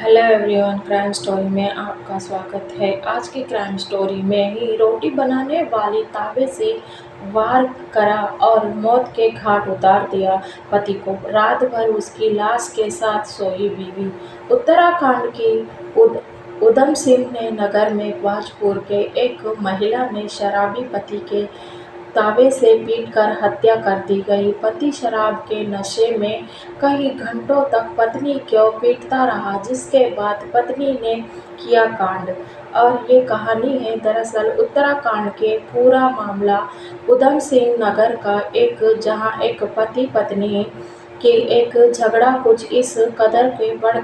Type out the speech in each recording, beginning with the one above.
Hello everyone, crime story में आपका स्वागत है। आज की क्राइम स्टोरी में ही रोटी बनाने वाली तावे से वार करा और मौत के घाट उतार दिया पति को। रात भर उसकी लाश के साथ सोई बीवी। उत्तराखंड की उधम सिंह ने नगर में बाजपुर के एक महिला ने शराबी पति के तावे से पीटकर हत्या कर दी गई। पति शराब के नशे में कई घंटों तक पत्नी को पीटता रहा, जिसके बाद पत्नी ने किया कांड। और ये कहानी है दरअसल उत्तराखंड के पूरा मामला उधम सिंह नगर का जहां एक पति पत्नी की एक झगड़ा कुछ इस कदर के बढ़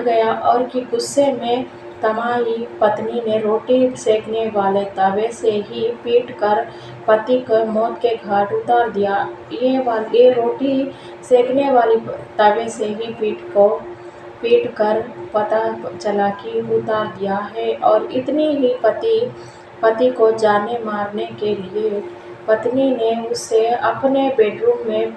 गया और कि गुस्से में तमाई पत्नी ने रोटी सेकने वाले तवे से ही पीटकर पति को मौत के घाट उतार दिया। ये रोटी सेकने वाली तवे से ही पीट कर पता चला कि उतार दिया है। और इतनी ही पति को जाने मारने के लिए पत्नी ने उसे अपने बेडरूम में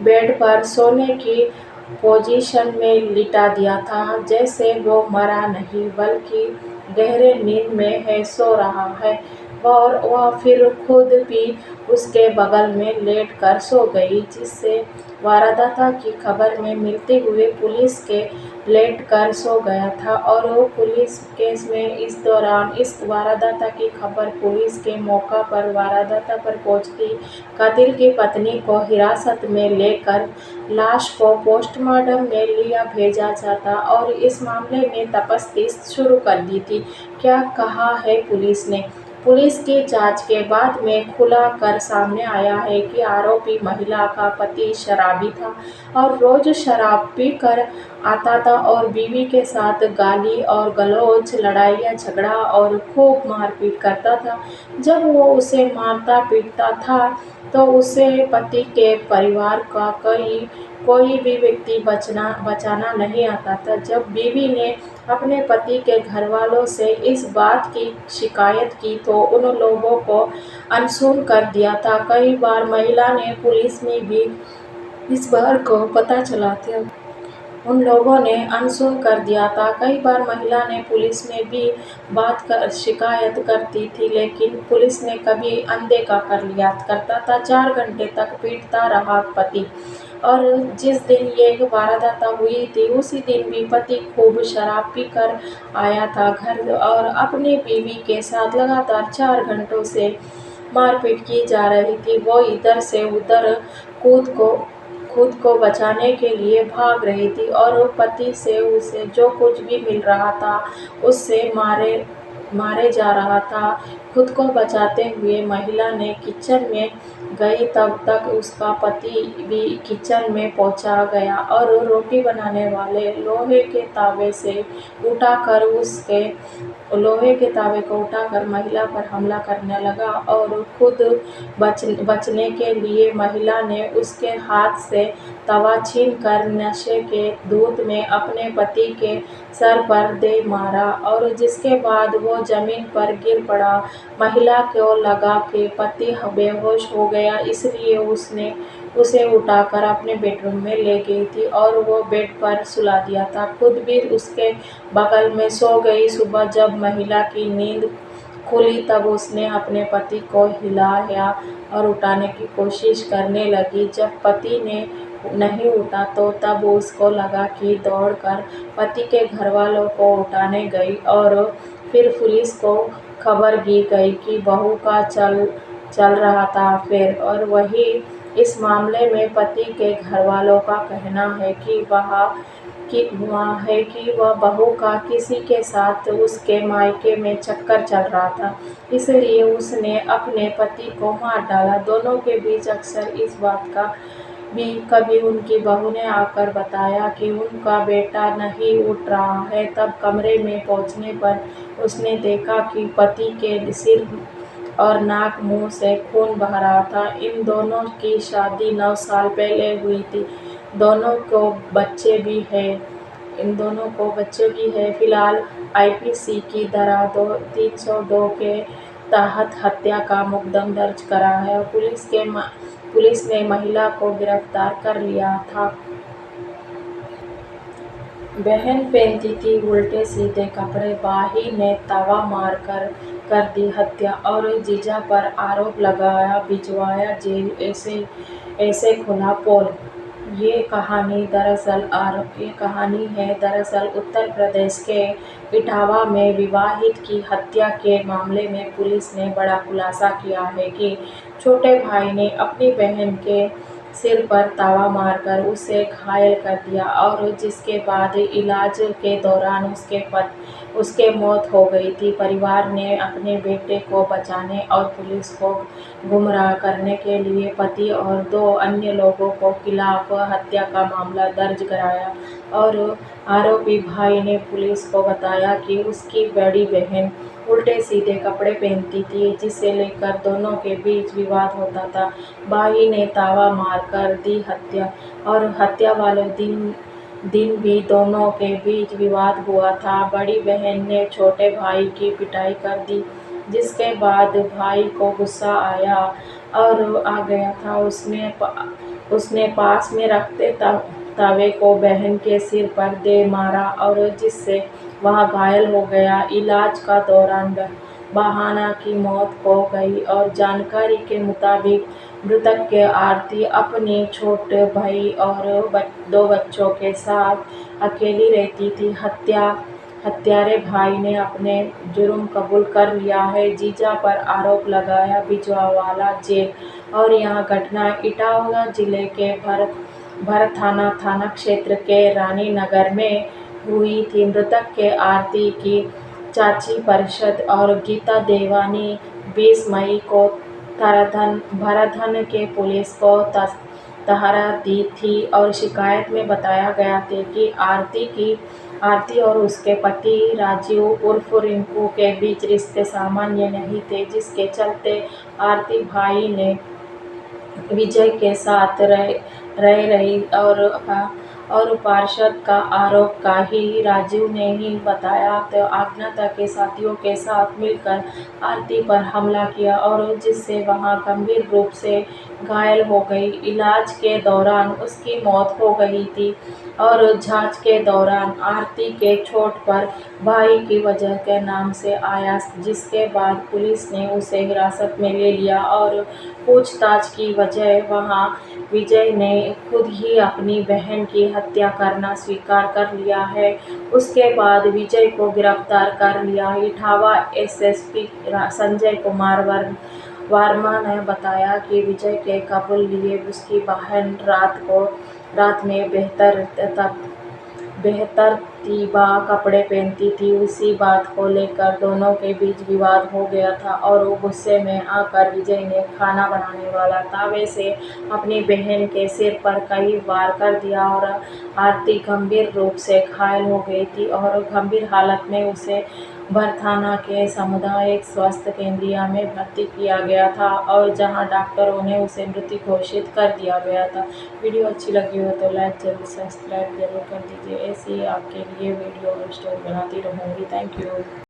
बेड पर सोने की पोजीशन में लिटा दिया था, जैसे वो मरा नहीं बल्कि गहरे नींद में है, सो रहा है। और वह फिर खुद भी उसके बगल में लेट कर सो गई, जिससे वारदात की खबर में मिलते हुए पुलिस के लेट कर सो गया था। और वो पुलिस केस में इस दौरान इस वारदात की खबर पुलिस के मौका पर वारदात पर पहुंचती कातिल की पत्नी को हिरासत में लेकर लाश को पोस्टमार्टम में लिया भेजा जाता और इस मामले में तफ्तीश शुरू कर दी थी। क्या कहा है पुलिस ने? पुलिस की जांच के बाद में खुला कर सामने आया है कि आरोपी महिला का पति शराबी था और रोज शराब पीकर आता था और बीवी के साथ गाली और गलौज, लड़ाइयाँ झगड़ा और खूब मारपीट करता था। जब वो उसे मारता पीटता था तो उसे पति के परिवार का कोई भी व्यक्ति बचाना नहीं आता था। जब बीवी ने अपने पति के घरवालों से इस बात की शिकायत की तो उन लोगों को अनसुन कर दिया था। कई बार महिला ने पुलिस में भी इस बात को पता चला था। उन लोगों ने अनसुन कर दिया था। कई बार महिला ने पुलिस में भी शिकायत करती थी, लेकिन पुलिस ने कभी अनदेखा कर लिया करता था। 4 घंटे तक पीटता रहा पति। और जिस दिन ये वारदात हुई थी उसी दिन भी पति खूब शराब पीकर आया था घर और अपनी बीवी के साथ लगातार 4 घंटों से मारपीट की जा रही थी। वो इधर से उधर खुद को बचाने के लिए भाग रही थी और पति से उसे जो कुछ भी मिल रहा था उससे मारे जा रहा था। खुद को बचाते हुए महिला ने किचन में गई, तब तक उसका पति भी किचन में पहुंचा गया और रोटी बनाने वाले लोहे के तावे को उठाकर महिला पर हमला करने लगा और खुद बचने के लिए महिला ने उसके हाथ से तवा छीनकर नशे के धुत में अपने पति के सर पर दे मारा और जिसके बाद वो जमीन पर गिर पड़ा। महिला को लगा कि पति बेहोश हो गया, इसलिए उसने उसे उठाकर अपने बेडरूम में ले गई थी और वो बेड पर सुला दिया था। खुद भी उसके बगल में सो गई। सुबह जब महिला की नींद खुली तब उसने अपने पति को हिलाया और उठाने की कोशिश करने लगी। जब पति ने नहीं उठा तो तब उसको लगा कि दौड़कर पति के घरवालों को उठाने गई और फिर पुलिस को खबर दी गई कि बहू का चल रहा था अफेयर। और वही इस मामले में पति के घरवालों का कहना है कि वह बहू का किसी के साथ उसके मायके में चक्कर चल रहा था, इसलिए उसने अपने पति को मार डाला। दोनों के बीच अक्सर इस बात का भी कभी उनकी बहू ने आकर बताया कि उनका बेटा नहीं उठ रहा है। तब कमरे में पहुंचने पर उसने देखा कि पति के सिर और नाक मुंह से खून बह रहा था। इन दोनों की शादी 9 साल पहले हुई थी। दोनों को बच्चे भी है। फिलहाल आईपीसी की धारा 302 के तहत हत्या का मुकदमा दर्ज करा है और पुलिस ने महिला को गिरफ्तार कर लिया था। बहन पहनती थी उल्टे सीधे कपड़े, भाई ने तवा मारकर कर दी हत्या और जीजा पर आरोप लगाया, भिजवाया जेल, ऐसे ऐसे खुला पोल। ये कहानी है दरअसल उत्तर प्रदेश के इटावा में विवाहित की हत्या के मामले में पुलिस ने बड़ा खुलासा किया है कि छोटे भाई ने अपनी बहन के सिर पर तवा मारकर उसे घायल कर दिया और जिसके बाद इलाज के दौरान उसके मौत हो गई थी। परिवार ने अपने बेटे को बचाने और पुलिस को गुमराह करने के लिए पति और 2 अन्य लोगों को खिलाफ हत्या का मामला दर्ज कराया और आरोपी भाई ने पुलिस को बताया कि उसकी बड़ी बहन उल्टे सीधे कपड़े पहनती थी, जिसे लेकर दोनों के बीच विवाद होता था। भाई ने तवा मारकर दी हत्या और हत्या वाले दिन भी दोनों के बीच विवाद हुआ था। बड़ी बहन ने छोटे भाई की पिटाई कर दी, जिसके बाद भाई को गुस्सा आया और आ गया था। उसने पास में रखते तवे को बहन के सिर पर दे मारा और जिससे वह घायल हो गया। इलाज का दौरान बहाना की मौत हो गई और जानकारी के मुताबिक मृतक के आरती अपने छोटे भाई और 2 बच्चों के साथ अकेली रहती थी। हत्यारे भाई ने अपने जुर्म कबूल कर लिया है, जीजा पर आरोप लगाया, भिजवाया जेल। और यह घटना इटावा जिले के भरथाना थाना क्षेत्र के रानी नगर में हुई थी। मृतक के आरती की चाची परिषद और गीता देवानी 20 मई को भरथन के पुलिस को तहरा दी थी और शिकायत में बताया गया था कि आरती और उसके पति राजीव उर्फ रिंकू के बीच रिश्ते सामान्य नहीं थे, जिसके चलते आरती भाई ने विजय के साथ रह रही और पार्षद का आरोप का ही राजीव ने ही बताया तो अज्ञाता के साथियों के साथ मिलकर आरती पर हमला किया और जिससे वहां गंभीर रूप से घायल हो गई। इलाज के दौरान उसकी मौत हो गई थी और जांच के दौरान आरती के चोट पर भाई की वजह के नाम से आया, जिसके बाद पुलिस ने उसे हिरासत में ले लिया और पूछताछ की वहाँ विजय ने खुद ही अपनी बहन की हत्या करना स्वीकार कर लिया है। उसके बाद विजय को गिरफ्तार कर लिया। इटावा एसएसपी संजय कुमार वर्मा ने बताया कि विजय के कबूल लिए उसकी बहन रात में बेहतर तीबा कपड़े पहनती थी। उसी बात को लेकर दोनों के बीच विवाद हो गया था और वो गुस्से में आकर विजय ने खाना बनाने वाला तवे से अपनी बहन के सिर पर कई वार कर दिया और आरती गंभीर रूप से घायल हो गई थी और गंभीर हालत में उसे भरथाना के सामुदायिक स्वास्थ्य केंद्र में भर्ती किया गया था और जहां डॉक्टरों ने उसे मृत घोषित कर दिया गया था। वीडियो अच्छी लगी हो तो लाइक जरूर सब्सक्राइब जरूर कर दीजिए। ऐसी ही आपके लिए वीडियो और स्टोरी बनाती रहूँगी। Thank you.